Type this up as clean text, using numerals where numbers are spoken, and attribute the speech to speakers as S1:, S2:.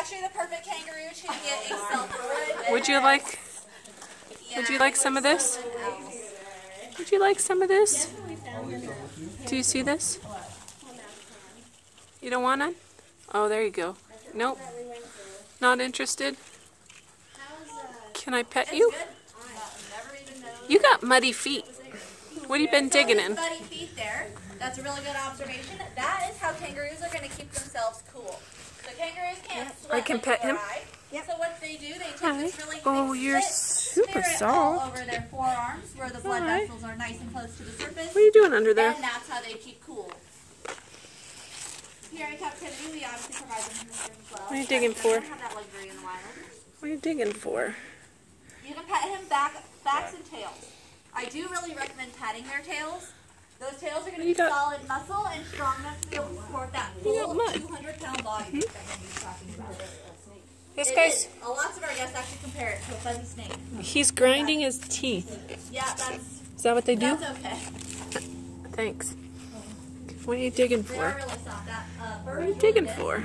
S1: actually the perfect kangaroo to get a self-reward.
S2: Would you like some of this? Would you like some of this? Do you see this? You don't want none? Oh, there you go. Nope. Not interested? Can I pet you? You got muddy feet. What have you been digging in?
S1: Muddy feet there. That's a really good observation. That is how kangaroos are going to keep themselves cool. So kangaroos can't sweat.
S2: I can pet him.
S1: Yep. So what they do, they take this really
S2: Oh,
S1: thick
S2: you're
S1: spit,
S2: super
S1: smear it all
S2: soft.
S1: over their forearms where the blood
S2: Hi.
S1: vessels are nice and close to the surface.
S2: What are you doing under there?
S1: And that's how they keep cool. Here in captivity, we obviously provide them with food as well.
S2: What are you digging for?
S1: They don't have that luxury in the wild.
S2: What are you digging for?
S1: You can pet him backs and tails. I do really recommend patting their tails. Those tails are going to be solid muscle and strong enough to be able to support that full 200-pound body that he's talking about.
S2: This guy's...
S1: Lots of our guests actually compare it to a fuzzy snake.
S2: He's grinding his teeth.
S1: Yeah,
S2: Is that what they do?
S1: that's okay.
S2: Thanks. What are you digging
S1: They
S2: for?
S1: are really soft.
S2: What are you digging for?